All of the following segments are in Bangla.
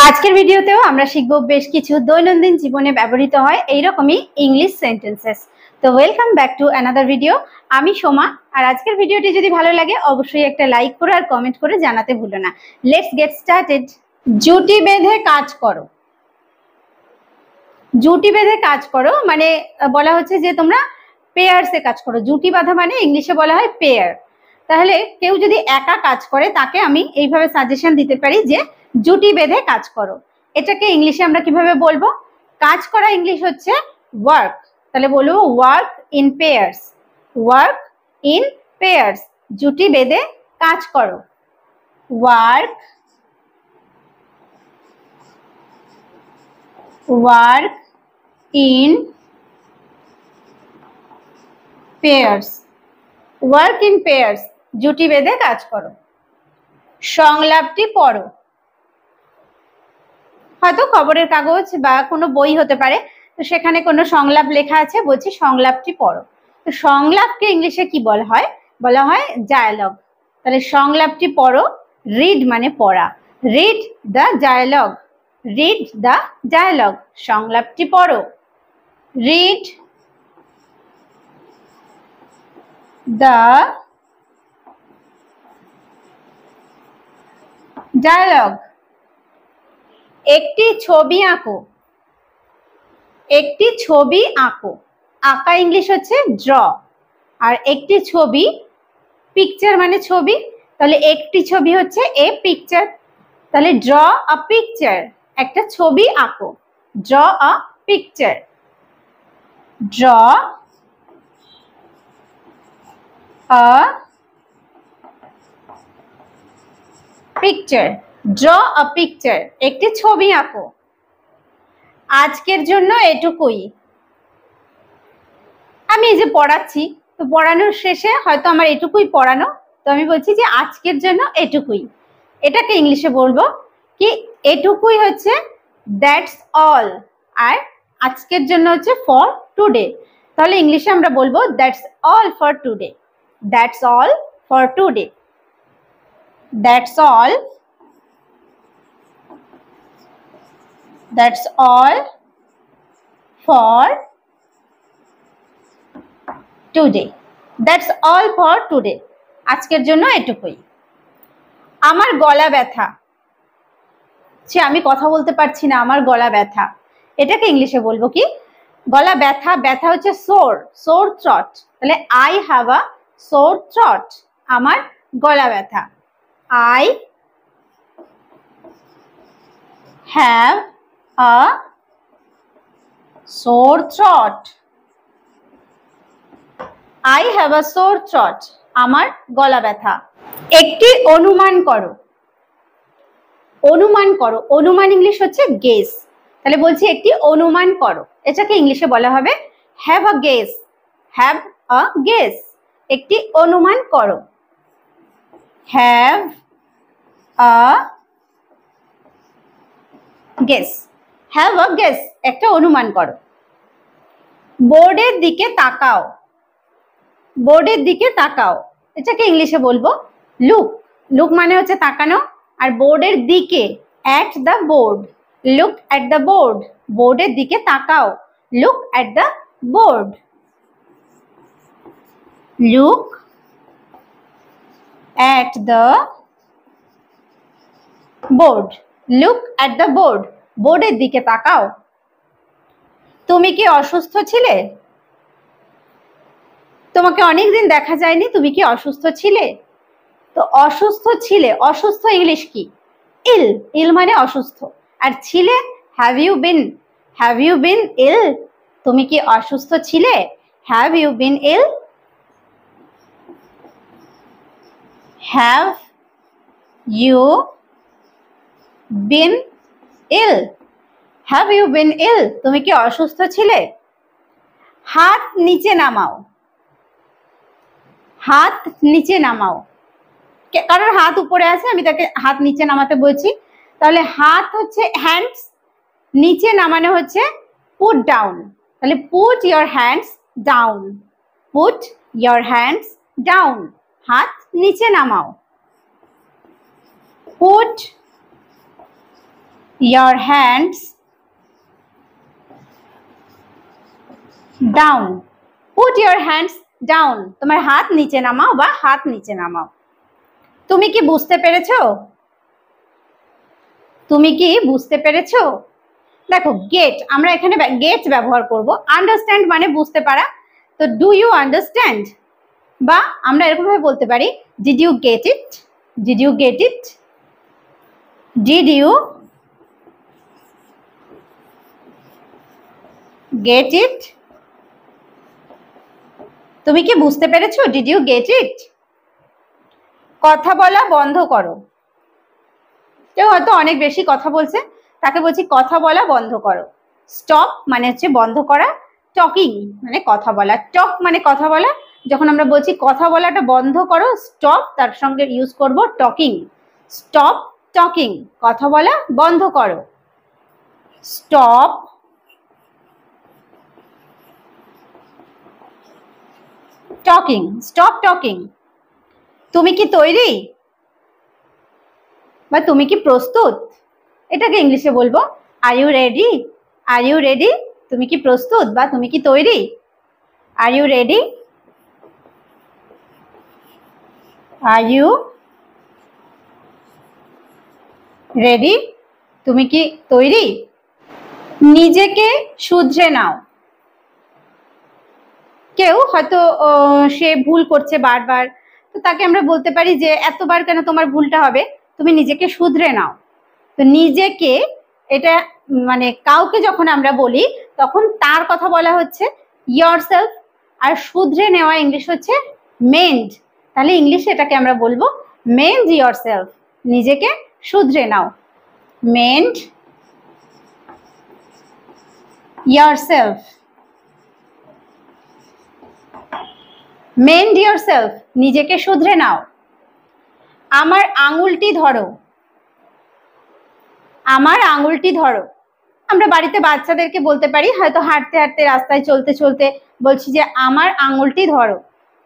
আজকের ভিডিওতেও আমরা শিখব বেশ কিছু দৈনন্দিন জীবনে ব্যবহৃত হয় এইরকমই ইংলিশ সেন্টেন্সেস। তো welcome back to another video. আমি সোমা। আর আজকের ভিডিওটি যদি ভালো লাগে অবশ্যই একটা লাইক করে আর কমেন্ট করে জানাতে ভুলো না। Let's get started. জুটি বেঁধে কাজ করো। জুটি বেঁধে কাজ করো মানে বলা হচ্ছে যে তোমরা পেয়ার্সে কাজ করো। জুটি বাঁধা মানে ইংলিশে বলা হয় পেয়ার। তাহলে কেউ যদি একা কাজ করে তাকে আমি এইভাবে সাজেশন দিতে পারি যে জুটি বেঁধে কাজ করো। এটাকে ইংলিশে আমরা কিভাবে বলবো? কাজ করা ইংলিশ হচ্ছে ওয়ার্ক। তাহলে বলবো work in pairs. Work in pairs. জুটি বেঁধে কাজ করো। Work work in pairs. Work in pairs. জুটি বেঁধে কাজ করো। সংলাপটি পড়ো। হয়তো খবরের কাগজ বা কোনো বই হতে পারে, তো সেখানে কোনো সংলাপ লেখা আছে, বলছি সংলাপটি পড়ো। তো সংলাপকে ইংলিশে কি বলা হয়? বলা হয় ডায়ালগ। তাহলে সংলাপটি পড়ো। রিড মানে পড়া। Read the dialogue. Read the dialogue. সংলাপটি পড়ো। Read the dialogue. একটি ছবি আঁকো। একটি ছবি আঁকো। আঁকা ইংলিশ হচ্ছে ড্র। আর একটি ছবি, পিকচার মানে ছবি, তাহলে একটি ছবি হচ্ছে এ পিকচার। তাহলে ড্র আ পিকচার। একটা ছবি আঁকো। ড্র আ পিকচার। ড্র আ পিকচার। ড্র আ পিকচার। একটি ছবি আঁকো। আজকের জন্য এটুকুই। আমি এই যে পড়াচ্ছি, তো পড়ানোর শেষে হয়তো আমার এটুকুই পড়ানো, তো আমি বলছি যে আজকের জন্য এটুকুই। এটাকে ইংলিশে বলবো কি? এটুকুই হচ্ছে দ্যাটস অল। আর আজকের জন্য হচ্ছে ফর টুডে। তাহলে ইংলিশে আমরা বলবো that's all for today. That's all for today. That's all. That's all for today. That's all for today. আজকের জন্য এটুকুই। আমার গলা ব্যথা। সে আমি কথা বলতে পারছি না, আমার গলা ব্যথা। এটাকে ইংলিশে বলবো কি? গলা ব্যথা। ব্যথা হচ্ছে সোর। Sore throat. তাহলে I have a sore throat. আমার গলা ব্যথা। I have a sore throat. I have a sore throat. আমার গলা ব্যথা। একটি অনুমান করো। অনুমান করো। অনুমান ইংলিশ হচ্ছে গেস। তাহলে বলছি একটি অনুমান করো। এটাকে ইংলিশে বলা হবে have a guess. Have a guess. একটি অনুমান করো। Have a guess. Have a guess. একটা অনুমান করো। বোর্ডের দিকে তাকাও। বোর্ডের দিকে তাকাও। এটাকে ইংলিশে বলবো লুক। লুক মানে হচ্ছে তাকানো। আর বোর্ডের দিকে, at the board. Look at the board. বোর্ডের দিকে তাকাও। Look at the board. Look at the board. Look at the board. বোর্ডের দিকে তাকাও। তুমি কি অসুস্থ ছিলে? তোমাকে অনেকদিন দেখা যায়নি, তুমি কি অসুস্থ ছিলে? তো অসুস্থ ছিলে, অসুস্থ ইংলিশ কি? ইল। ইল মানে অসুস্থ। আর ছিলে have you been. Have you been ill? তুমি কি অসুস্থ ছিলে? Have you been ill? Have you been ill? Have you been ill? তুমি কি অসুস্থ ছিলে? হাত নিচে নামাও। হাত নিচে নামাও। কারোর হাত উপরে আছে, আমি তাকে হাত নিচে নামাতে বলছি। তাহলে হাত হচ্ছে হ্যান্ডস। নিচে নামানো হচ্ছে পুট ডাউন। তাহলে put your hands down. Put your hands down. হাত নিচে নামাও। Put your hands down. Put your hands down. তোমার হাত নিচে নামাও বা হাত নিচে নামাও। তুমি কি বুঝতে পেরেছো? তুমি কি বুঝতে পেরেছো? দেখো গেট, আমরা এখানে গেট ব্যবহার করব। আন্ডারস্ট্যান্ড মানে বুঝতে পারা, তো ডু ইউ আন্ডারস্ট্যান্ড, বা আমরা এরকম ভাবে বলতে পারি did you get it, did you get it, did you get it. তুমি কি বুঝতে পেরেছো? Did you get it. কথা বলা বন্ধ করো। কেউ হয়তো অনেক বেশি কথা বলছে, তাকে বলছি কথা বলা বন্ধ করো। স্টপ মানে হচ্ছে বন্ধ করা, টকিং মানে কথা বলা। টক মানে কথা বলা, যখন আমরা বলছি কথা বলাটা বন্ধ করো, স্টপ তার সঙ্গে ইউজ করব টকিং। স্টপ টকিং, কথা বলা বন্ধ করো। Stop talking, stop talking. তুমি কি তৈরি বা তুমি কি প্রস্তুত, এটাকে ইংলিশে বলবো are you ready. Are you ready, তুমি কি প্রস্তুত বা তুমি কি তৈরি। Are you ready, are you ready, তুমি কি তৈরি। নিজেকে শুধরে নাও। কেউ হয়তো সে ভুল করছে বারবার, তো তাকে আমরা বলতে পারি যে এতবার কেন তোমার ভুলটা হবে, তুমি নিজেকে শুধরে নাও। তো নিজেকে, এটা মানে কাউকে যখন আমরা বলি তখন তার কথা বলা হচ্ছে yourself, আর শুধরে নেওয়া ইংলিশ হচ্ছে mend। তাহলে ইংলিশে এটাকে আমরা বলবো mend yourself, নিজেকে শুধরে নাও। mend yourself, mend yourself, নিজেকে শুধরে নাও। আমার আঙুলটি ধরো। আমার আঙুলটি ধরো, আমরা বাড়িতে বাচ্চাদেরকে বলতে পারি, হয়তো হাঁটতে হাঁটতে রাস্তায় চলতে চলতে বলছি যে আমার আঙুলটি ধরো।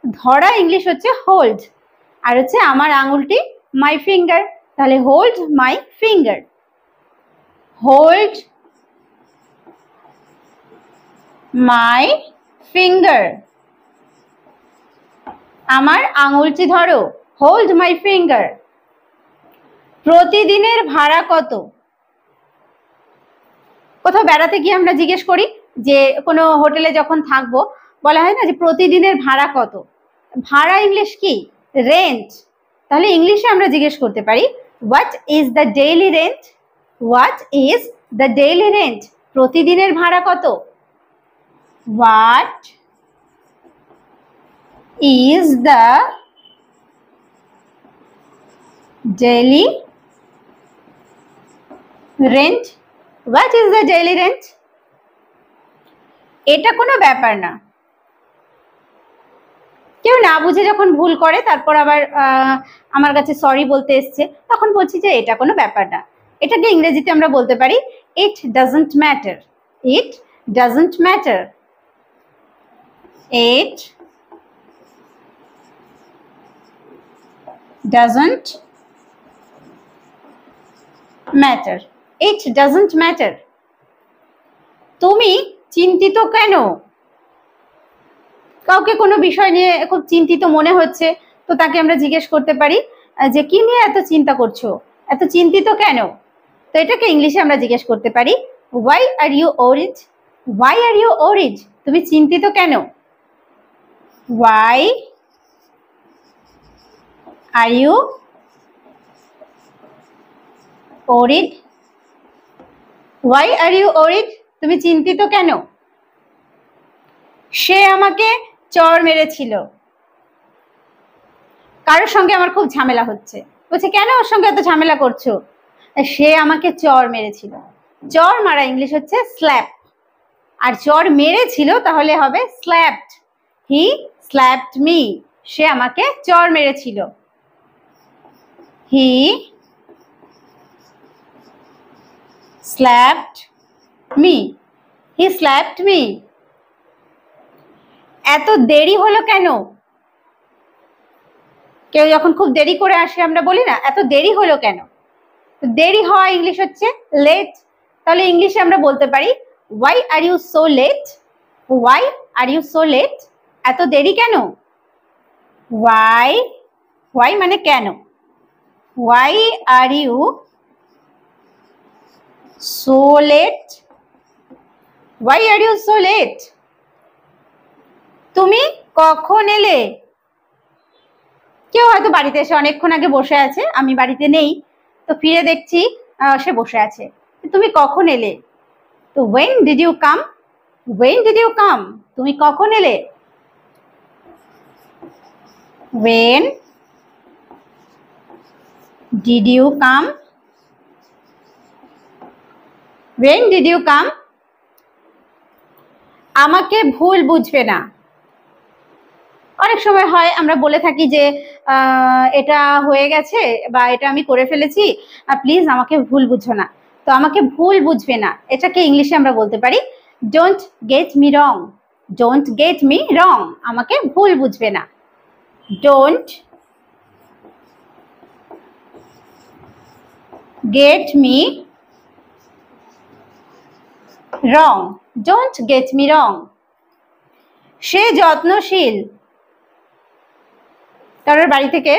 ধরা ইংলিশ হচ্ছে হোল্ড, আর হচ্ছে আমার আঙুলটি মাই ফিঙ্গার, তাহলে hold my finger. Hold my finger, আমার আঙুলটি ধরো, হোল্ড মাই ফিঙ্গার। প্রতিদিনের ভাড়া কত? কোথাও বেড়াতে গিয়ে আমরা জিজ্ঞেস করি, যে কোনো হোটেলে যখন থাকবো বলা হয় না যে প্রতিদিনের ভাড়া কত। ভাড়া ইংলিশ কি? রেন্ট। তাহলে ইংলিশে আমরা জিজ্ঞেস করতে পারি what is the daily rent. What is the daily rent, প্রতিদিনের ভাড়া কত। What is the daily rent, what is the daily rent. এটা কোনো ব্যাপার না। কেউ না বুঝে যখন ভুল করে তারপর আবার আমার কাছে সরি বলতে এসছে, তখন বলছি যে এটা কোনো ব্যাপার না। এটাকে ইংরেজিতে আমরা বলতে পারি it doesn't matter. It doesn't matter, it doesn't matter, it doesn't matter. তুমি চিন্তিত কেন? কাউকে কোনো বিষয় নিয়ে খুব চিন্তিত মনে হচ্ছে, তো তাকে আমরা জিজ্ঞেস করতে পারি যে কি নিয়ে এত চিন্তা করছো, এত চিন্তিত কেন। তো এটাকে ইংলিশে আমরা জিজ্ঞেস করতে পারি why are you worried. Why are you worried, তুমি চিন্তিত কেন। Why are you worried, why are you worried, তুমি চিন্তিত কেন। সে আমাকে চড় মেরেছিল। কারোর সঙ্গে আমার খুব ঝামেলা হচ্ছে, বলছে কেন ওর সঙ্গে এত ঝামেলা করছো। সে আমাকে চড় মেরেছিল। চড় মারা ইংলিশ হচ্ছে স্ল্যাপ, আর চড় মেরেছিল তাহলে হবে স্ল্যাপড। হি স্ল্যাপড মি, সে আমাকে চড় মেরেছিল। হি স্ল্যাপড মি, হি স্ল্যাপড মি। এত দেরি হলো কেন। কেউ যখন খুব দেরি করে আসে আমরা বলি না এত দেরি হলো কেন। দেরি হওয়া ইংলিশ হচ্ছে লেট। তাহলে ইংলিশে আমরা বলতে পারি why are you so late, why are you so late, এত দেরি কেন। ওয়াই, ওয়াই মানে কেন, why are you so late, why are you so late, তুমি কখন এলে। কেউ হয়তো বাড়িতে এসে অনেকক্ষণ আগে বসে আছে, আমি বাড়িতে নেই, তো ফিরে দেখছি সে বসে আছে, তুমি কখন এলে। তো when did you come, when did you come, তুমি কখন এলে। when did you come, when did you come, আমাকে ভুল বুঝবে না। অনেক সময় হয় আমরা বলে থাকি যে এটা হয়ে গেছে বা এটা আমি করে ফেলেছি, প্লিজ আমাকে ভুল বুঝো না। তো আমাকে ভুল বুঝবে না, এটাকে ইংলিশে আমরা বলতে পারি don't get me wrong, don't get me wrong, আমাকে ভুল বুঝবে না। Don't get me wrong, don't get me wrong. সে যত্নশীল, কারোর বাড়ি থেকে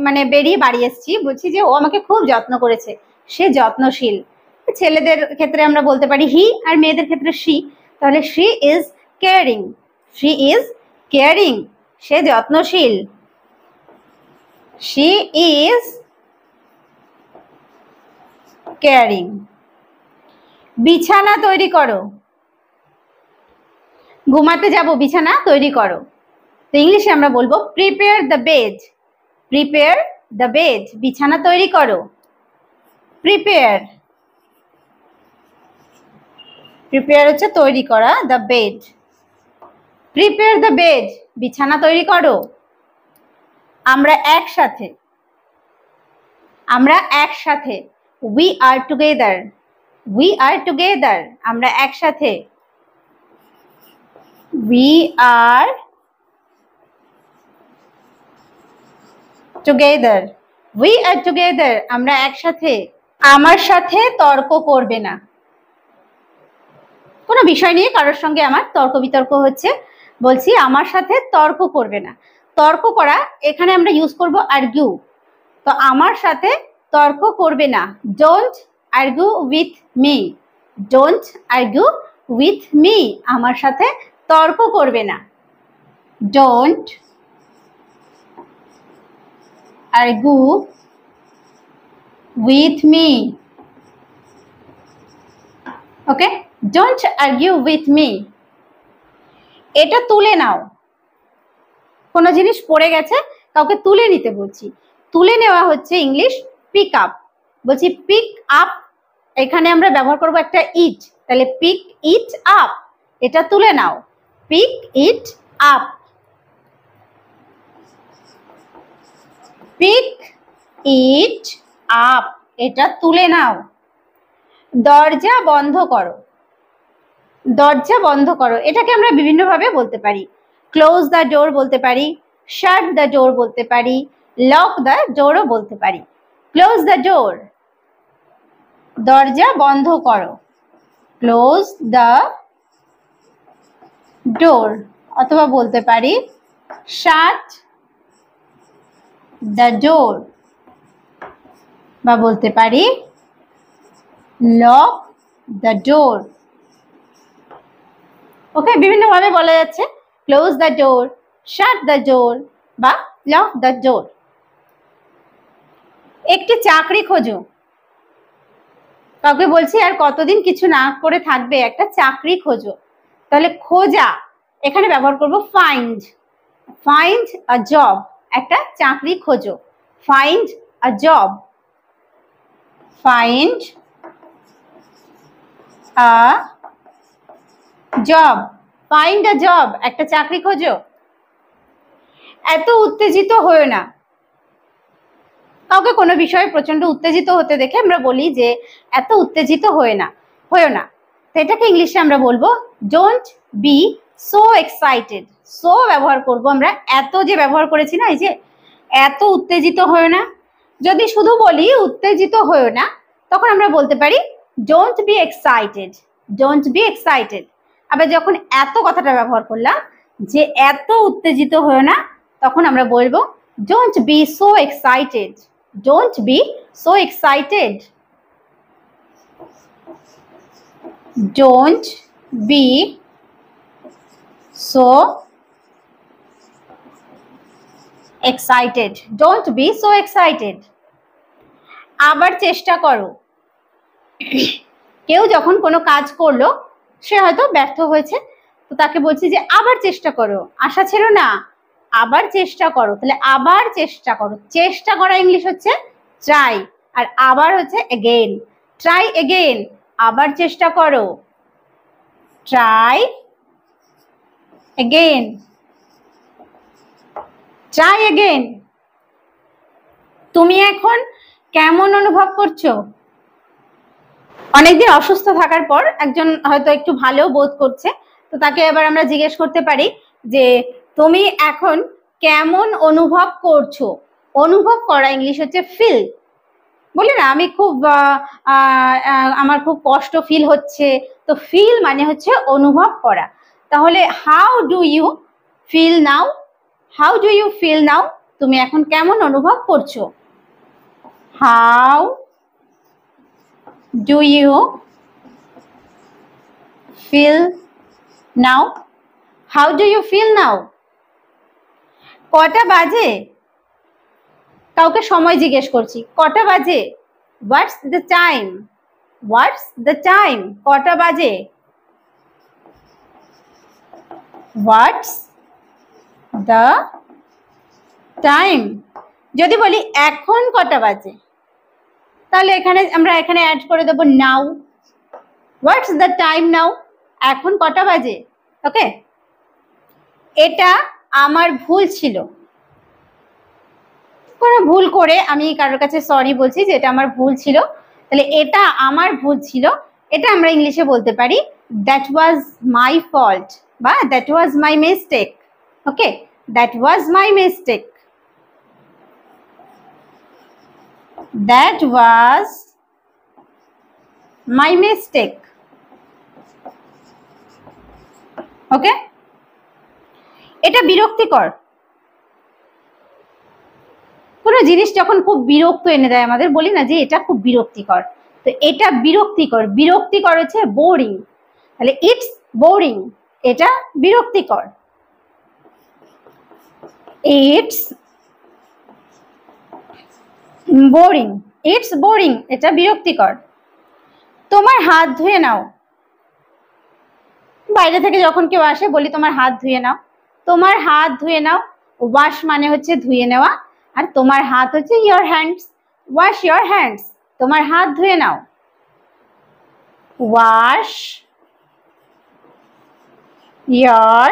মানে বেরিয়ে বাড়ি এসেছি, বলছি যে ও আমাকে খুব যত্ন করেছে, সে যত্নশীল। ছেলেদের ক্ষেত্রে আমরা বলতে পারি হি, আর মেয়েদের ক্ষেত্রে শি। তাহলে she is caring, she is caring, সে যত্নশীল, শি ইজ কেয়ারিং। বিছানা তৈরি করো, ঘুমাতে যাব, বিছানা তৈরি করো। তো ইংলিশে আমরা বলবো prepare the bed, prepare the bed, বিছানা তৈরি করো। প্রিপেয়ার, প্রিপেয়ার হচ্ছে তৈরি করা, the bed, prepare the bed, বিছানা তৈরি করো। আমরা একসাথে, আমরা একসাথে, we are together, we are together, আমরা একসাথে। We are together, we are together, আমরা একসাথে। আমার সাথে তর্ক করবে না, কোনো বিষয় নিয়ে কারোর সঙ্গে আমার তর্ক বিতর্ক হচ্ছে, বলছি আমার সাথে তর্ক করবে না। তর্ক করা এখানে আমরা ইউজ করব আর্গিউ। তো আমার সাথে তর্ক করবে না, don't argue with me, don't argue with me, আমার সাথে তর্ক করবে না। Don't argue with me, okay, don't argue with me. এটা তুলে নাও, কোনো জিনিস পড়ে গেছে কাউকে তুলে নিতে বলছি, তুলে নেওয়া হচ্ছে ইংলিশ পিক আপ। বলছি পিক আপ, এখানে আমরা ব্যবহার করব একটা ইট, তাহলে পিক ইট আপ, এটা তুলে নাও, pick it up, pick it up, এটা তুলে নাও। দরজা বন্ধ করো, দরজা বন্ধ করো, এটাকে আমরা বিভিন্নভাবে বলতে পারি। ক্লোজ দ্য ডোর বলতে পারি, শাট দ্য ডোর বলতে পারি, লক দ্য ডোরও বলতে পারি। ক্লোজ দ্য ডোর, দরজা বন্ধ করো, ক্লোজ দ্য ডোর, অথবা বলতে পারি শাট দ্য ডোর, বা বলতে পারি লক দ্য ডোর। ওকে, বিভিন্ন ভাবে বলা যাচ্ছে, close the door, shut the door বা লক দ্য ডোর। একটি চাকরি খোঁজো, কাউকে বলছি আর কতদিন কিছু না করে থাকবে, একটা চাকরি খোঁজো। তাহলে খোঁজা এখানে ব্যবহার করব ফাইন্ড, ফাইন্ড আ জব, একটা চাকরি খোঁজো, find a job, find a job, find a job, একটা চাকরি খোঁজো। এত উত্তেজিত হয়ো না, কাউকে কোনো বিষয়ে প্রচন্ড উত্তেজিত হতে দেখে আমরা বলি যে এত উত্তেজিত হয়ো না, হয়ো না। তো এটাকে ইংলিশে আমরা বলবো don't be so excited. So ব্যবহার করব আমরা, এত যে ব্যবহার করেছি না, এই যে এত উত্তেজিত হয়ো না, যদি শুধু বলি উত্তেজিত হয়ো না, তখন আমরা বলতে পারি don't be excited, don't be excited. আবার যখন এত কথাটা ব্যবহার করলাম যে এত উত্তেজিত হয়ো না, তখন আমরা বলবো don't be so excited, don't be so excited, don't be so excited, don't be so excited. আবার চেষ্টা করো, কেউ যখন কোনো কাজ করলো সে হয়তো ব্যর্থ হয়েছে, তো তাকে বলছি যে আবার চেষ্টা করো, আশা ছেড়ো না, আবার চেষ্টা করো। তাহলে আবার চেষ্টা করো, চেষ্টা করা ইংলিশ হচ্ছে ট্রাই, আর আবার হচ্ছে এগেইন, ট্রাই এগেইন, আবার চেষ্টা করো, ট্রাই এগেইন, ট্রাই এগেইন। তুমি এখন কেমন অনুভব করছো? অনেকদিন অসুস্থ থাকার পর একজন হয়তো একটু ভালো বোধ করছে, তো তাকে এবার আমরা জিজ্ঞেস করতে পারি যে তুমি এখন কেমন অনুভব করছো। অনুভব করা ইংলিশ হচ্ছে ফিল। বলি না আমি খুব আমার খুব কষ্ট ফিল হচ্ছে, তো ফিল মানে হচ্ছে অনুভব করা। তাহলে how do you feel now, how do you feel now, তুমি এখন কেমন অনুভব করছো। How do you feel now, how do you feel now. কটা বাজে, কাউকে সময় জিজ্ঞেস করছি, কটা বাজে, what's the time, what's the time, কটা বাজে, হোয়াটস দ্য টাইম। যদি বলি এখন কটা বাজে, তাহলে এখানে আমরা এখানে অ্যাড করে দেবো নাও, হোয়াটস দ্য টাইম নাও, এখন কটা বাজে। ওকে, এটা আমার ভুল ছিল, কোনো ভুল করে আমি কারোর কাছে সরি বলছি যে এটা আমার ভুল ছিল, তাহলে এটা আমার ভুল ছিল, এটা আমরা ইংলিশে বলতে পারি দ্যাট ওয়াজ মাই ফল্ট বা that was my mistake. Okay, that was my mistake, that was my mistake. Okay, এটা বিরক্তিকর, কোনো জিনিস যখন খুব বিরক্ত এনে দেয় আমাদের, বলি না যে এটা খুব বিরক্তিকর, তো এটা বিরক্তিকর, বিরক্তিকর হচ্ছে বোরিং, তাহলে ইটস বোরিং, এটা বিরক্তিকর, ইটস বোরিং, ইটস বোরিং, এটা বিরক্তিকর। তোমার হাত ধুয়ে নাও, বাইরে থেকে যখন কেউ আসে বলি তোমার হাত ধুয়ে নাও, তোমার হাত ধুয়ে নাও, ওয়াশ মানে হচ্ছে ধুয়ে নেওয়া, আর তোমার হাত হচ্ছে your hands, wash your hands, তোমার হাত ধুয়ে নাও, wash your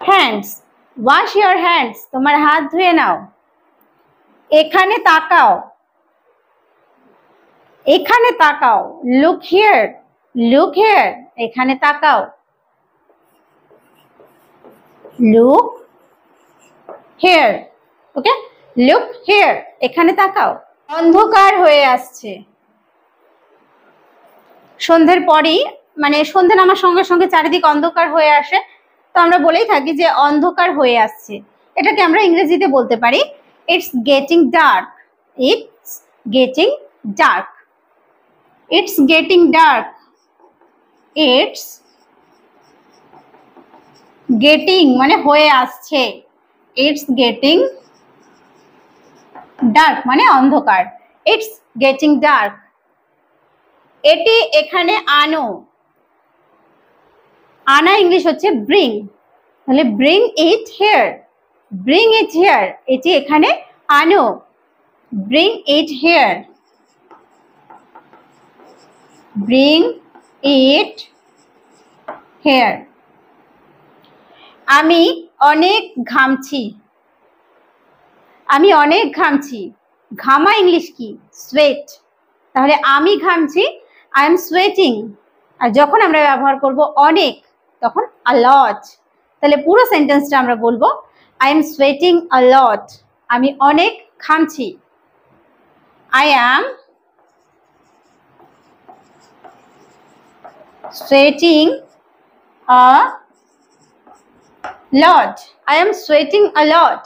hands, wash your hands, তোমার হাত ধুয়ে নাও। এখানে তাকাও, এখানে তাকাও, লুক হিয়ার, লুক হিয়ার, এখানে তাকাও, look here. Okay, look here, এখানে তাকাও। অন্ধকার হয়ে আসছে, সন্ধ্যের পরই মানে সন্ধ্যে নামার সঙ্গে সঙ্গে চারিদিক অন্ধকার হয়ে আসে, তো আমরা বলেই থাকি যে অন্ধকার হয়ে আসছে। এটাকে আমরা ইংরেজিতে বলতে পারি it's getting dark, it's getting dark, it's getting dark, it's getting মানে হয়ে আসছে, ইটস গেটিং ডার্ক মানে অন্ধকার, ইটস গেটিং ডার্ক। এটি এখানে আনো, আনা ইংলিশ হচ্ছে ব্রিং, তাহলে bring it here, bring it here, এটি এখানে আনো, bring it here, bring it here. আমি অনেক ঘামছি, আমি অনেক ঘামছি, ঘামা ইংলিশ কি সোয়েট, তাহলে আমি ঘামছি আই এম সোয়েটিং, আর যখন আমরা ব্যবহার করব অনেক তখন আ লট, তাহলে পুরো সেন্টেন্সটা আমরা বলবো I am sweating a lot. আমি অনেক ঘামছি। I am sweating a lot. I am sweating a lot.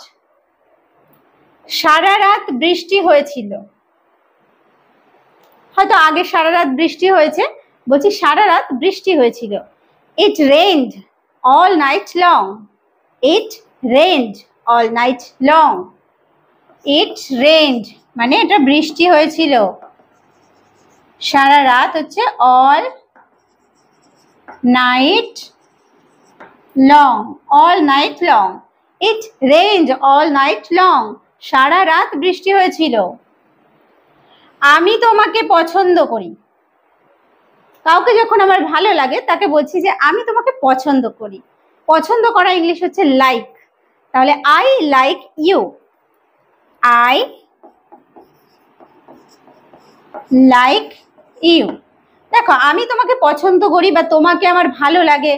সারা রাত বৃষ্টি হয়েছিল। হয়তো আগে সারা রাত বৃষ্টি হয়েছে, বলছি সারা রাত বৃষ্টি হয়েছিল। It rained all night long. It rained all night long. It rained মানে এটা বৃষ্টি হয়েছিল। সারা রাত হচ্ছে all night long. All night long. It rained all night long. সারা রাত বৃষ্টি হয়েছিল। আমি তোমাকে পছন্দ করি। কাউকে যখন আমার ভালো লাগে তাকে বলছি যে আমি তোমাকে পছন্দ করি। পছন্দ করা ইংলিশ হচ্ছে লাইক। তাহলে I like you. I like you. দেখো আমি তোমাকে পছন্দ করি বা তোমাকে আমার ভালো লাগে,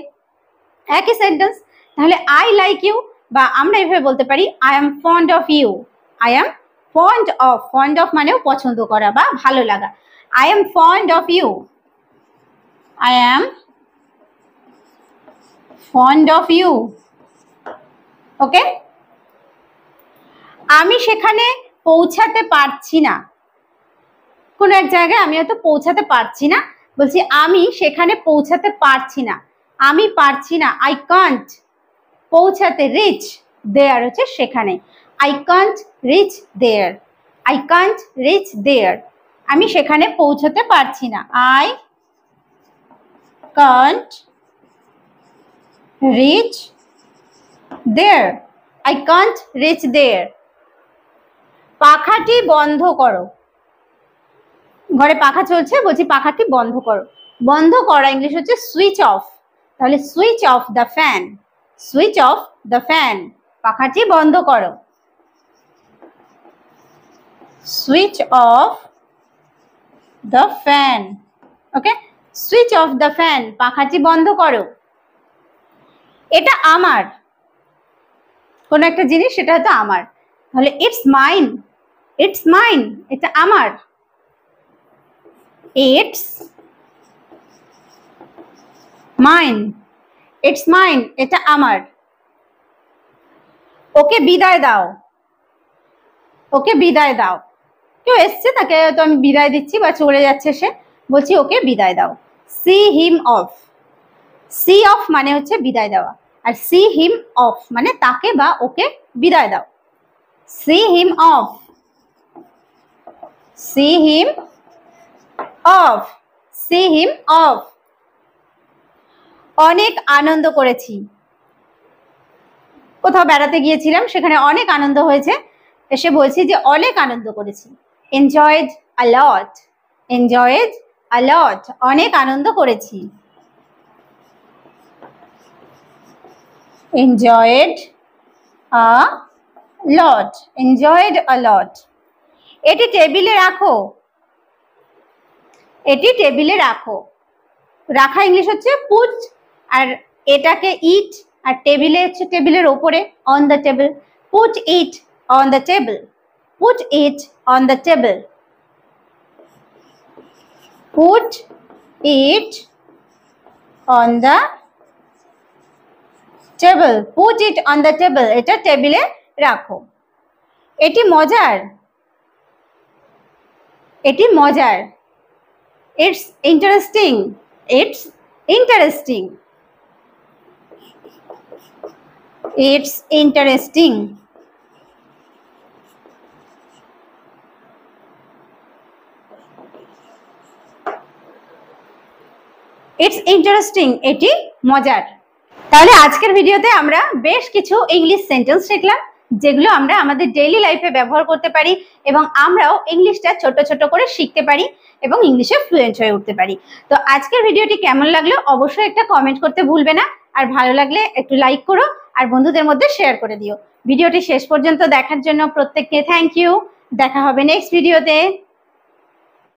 একই সেন্টেন্স। তাহলে আই লাইক ইউ, বা আমরা এভাবে বলতে পারি I am fond of you. I am fond of. Fond of মানেও পছন্দ করা বা ভালো লাগা। I am fond of you. I am fond of you. Okay, আমি সেখানে পৌঁছাতে পারছি না। কোন এক জায়গায় আমি হয়তো পৌঁছাতে পারছি না, বলছি আমি সেখানে পৌঁছাতে পারছি না। আমি পারছি না, আই কান্ট। পৌঁছাতে রিচ, দেয়ার হচ্ছে সেখানে। I can't reach there. I can't reach there. আমি সেখানে পৌঁছাতে পারছি না। I can't reach there. I can't reach there. পাখাটি বন্ধ করো। ঘরে পাখা চলছে, বলছি পাখাটি বন্ধ করো। বন্ধ করা ইংলিশ হচ্ছে সুইচ অফ। তাহলে switch off the fan. Switch off the fan. পাখাটি বন্ধ করো। Switch off the fan. Okay, switch off the fan. পাখাটি বন্ধ করো। এটা আমার, কোন একটা জিনিস, সেটা হয়তো আমার। তাহলে ইটস মাইন। ইটস মাইন, এটা আমার। It's mine. ইটস মাইন, এটা আমার। ওকে বিদায় দাও। ওকে বিদায় দাও। কেউ এসছে, তাকে তো আমি বিদায় দিচ্ছি বা চলে যাচ্ছে সে, বলছি ওকে বিদায় দাও। See him off. See off মানে হচ্ছে বিদায় দেওয়া, আর সি হিম অফ মানে তাকে বা ওকে বিদায় দাও। See him off. C him off. C him of. অনেক আনন্দ করেছি। কোথাও বেড়াতে গিয়েছিলাম, সেখানে অনেক আনন্দ হয়েছে, এসে বলছি যে অনেক আনন্দ করেছি। এনজয়েড আ লট। এনজয়েড আ লট, অনেক আনন্দ করেছি। enjoyed a lot. enjoyed a lot. এটি টেবিলে রাখো। এটি টেবিলে রাখো। রাখা ইংলিশ হচ্ছে পুট, আর এটাকে ইট, আর টেবিলে হচ্ছে টেবিলের ওপরে, on the table. Put it on the table. Put it on the table. Put it on the table. Put it on the table, এটা টেবিলে রাখো। এটি মজার। এটি মজার। It's interesting. It's interesting. It's interesting. It's interesting, এটি মজার। তাহলে আজকের ভিডিওতে আমরা বেশ কিছু ইংলিশ সেন্টেন্স শিখলাম, যেগুলো আমরা আমাদের ডেইলি লাইফে ব্যবহার করতে পারি, এবং আমরাও ইংলিশটা ছোট ছোট করে শিখতে পারি এবং ইংলিশে ফ্লুয়েন্ট হয়ে উঠতে পারি। তো আজকের ভিডিওটি কেমন লাগলো অবশ্যই একটা কমেন্ট করতে ভুলবে না, আর ভালো লাগলে একটু লাইক করো আর বন্ধুদের মধ্যে শেয়ার করে দিও। ভিডিওটি শেষ পর্যন্ত দেখার জন্য প্রত্যেককে থ্যাংক ইউ। দেখা হবে নেক্সট ভিডিওতে।